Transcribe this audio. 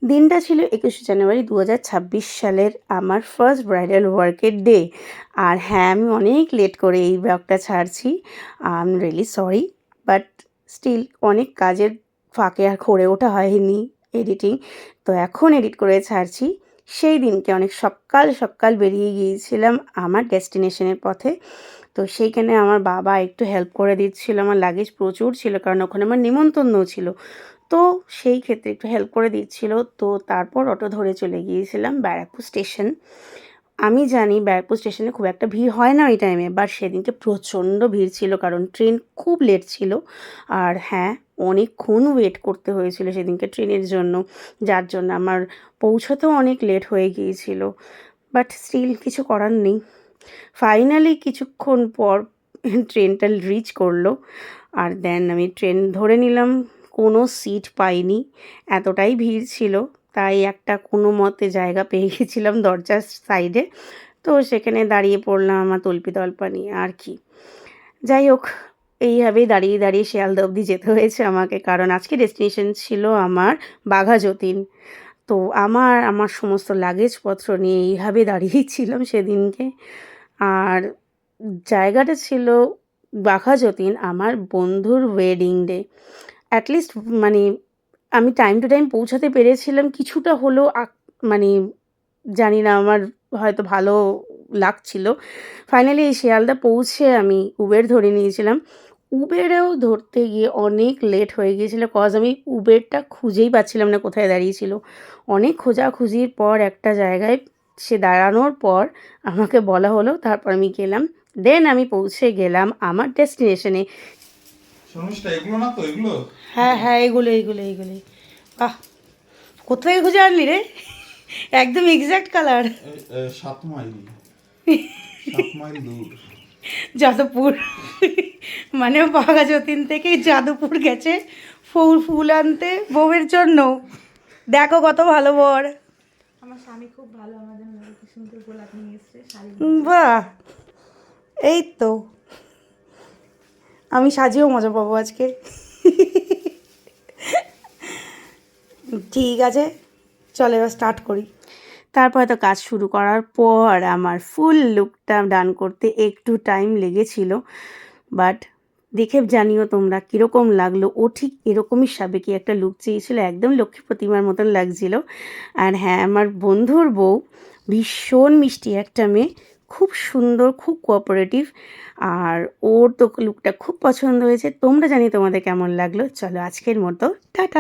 দিনটা ছিল 21শে জানুয়ারি 2026 সালের আমার ফার্স্ট ব্রাইডাল ওয়ার্কের ডে। আর হ্যাঁ, আমি অনেক লেট করে এই ব্লগটা ছাড়ছি। I am really sorry, but still অনেক কাজের ফাঁকে আর করে ওঠা হয়নি এডিটিং। তো এখন এডিট করে ছাড়ছি। সেই দিনকে অনেক সকাল সকাল বেরিয়ে গিয়েছিলাম আমার ডেস্টিনেশনের পথে। তো সেইখানে আমার বাবা একটু হেল্প করে দিচ্ছিল, আমার লাগেজ প্রচুর ছিল কারণ ওখানে আমার নিমন্ত্রণও ছিল। তো সেই ক্ষেত্রে একটু হেল্প করে দিচ্ছিল। তো তারপর অটো ধরে চলে গিয়েছিলাম ব্যারাকপুর স্টেশন। আমি জানি ব্যারাকপুর স্টেশনে খুব একটা ভিড় হয় না ওই টাইমে, বাট সেদিনকে প্রচণ্ড ভিড় ছিল কারণ ট্রেন খুব লেট ছিল। আর হ্যাঁ, অনেকক্ষণ ওয়েট করতে হয়েছিল সেদিনকে ট্রেনের জন্য, যার জন্য আমার পৌঁছতেও অনেক লেট হয়ে গিয়েছিল। বাট স্টিল কিছু করার নেই। ফাইনালি কিছুক্ষণ পর ট্রেনটা রিচ করলো। আর দেন আমি ট্রেন ধরে নিলাম। কোনো সিট পাইনি, এতটাই ভিড় ছিল। তাই একটা কোনো মতে জায়গা পেয়ে গেছিলাম দরজার সাইডে। তো সেখানে দাঁড়িয়ে পড়লাম আমার তল্পি-তল্পা নিয়ে, আর কি। যাই হোক, এইভাবেই দাঁড়িয়ে দাঁড়িয়ে শিয়ালদা অবধি যেতে হয়েছে আমাকে, কারণ আজকে ডেস্টিনেশন ছিল আমার বাঘাযতীন। তো আমার সমস্ত লাগেজপত্র নিয়ে এইভাবে দাঁড়িয়েই ছিলাম সেদিনকে। আর জায়গাটা ছিল বাঘাযতীন, আমার বন্ধুর ওয়েডিং ডে। অ্যাটলিস্ট মানে আমি টাইম টু টাইম পৌঁছাতে পেরেছিলাম কিছুটা হলেও, মানে জানি না, আমার হয়তো ভালো লাগছিল। ফাইনালি এই শিয়ালদা পৌঁছে আমি উবের ধরে নিয়েছিলাম। উবেরেও ধরতে গিয়ে অনেক লেট হয়ে গিয়েছিল, কজ আমি উবেরটা খুঁজেই পাচ্ছিলাম না কোথায় দাঁড়িয়েছিল। অনেক খোঁজাখুঁজির পর একটা জায়গায় সে দাঁড়ানোর পর আমাকে বলা হলো, তারপর আমি গেলাম। দেন আমি পৌঁছে গেলাম আমার ডেস্টিনেশনে। এগুলো না তো, এগুলো হ্যাঁ হ্যাঁ, এগুলোই। বাহ, কোথায় খুঁজে আনলি রে? একদম এক্স্যাক্ট কালার। 7 মাইল দূর। যাদবপুর। মানে বাঘাযতীন থেকে যাদবপুর গেছে ফুল আনতে বউয়ের জন্য। দেখো কত ভালো বর। আমার স্বামী খুব ভালো, আমাদের মেয়ে কি সুন্দর গোলাপ নিয়ে এসছে শাড়ি। বাহ, এই তো আমি সাজিয়েও মজা পাবো আজকে। ঠিক আছে, চলো এবার স্টার্ট করি। তারপরে তো কাজ শুরু করার পর আমার ফুল লুকটা ডান করতে একটু টাইম লেগেছিল, বাট দেখে জানিও তোমরা কীরকম লাগলো। ও ঠিক এরকমই সাবেকি একটা লুক চেয়েছিল, একদম লক্ষ্মী প্রতিমার মতন লাগছিল। আর হ্যাঁ, আমার বন্ধুর বউ ভীষণ মিষ্টি একটা মেয়ে, খুব সুন্দর, খুব কোঅপারেটিভ। আর ওর তো লুকটা খুব পছন্দ হয়েছে। তোমরা জানি তোমাদের কেমন লাগলো। চলো আজকের মতো টাটা।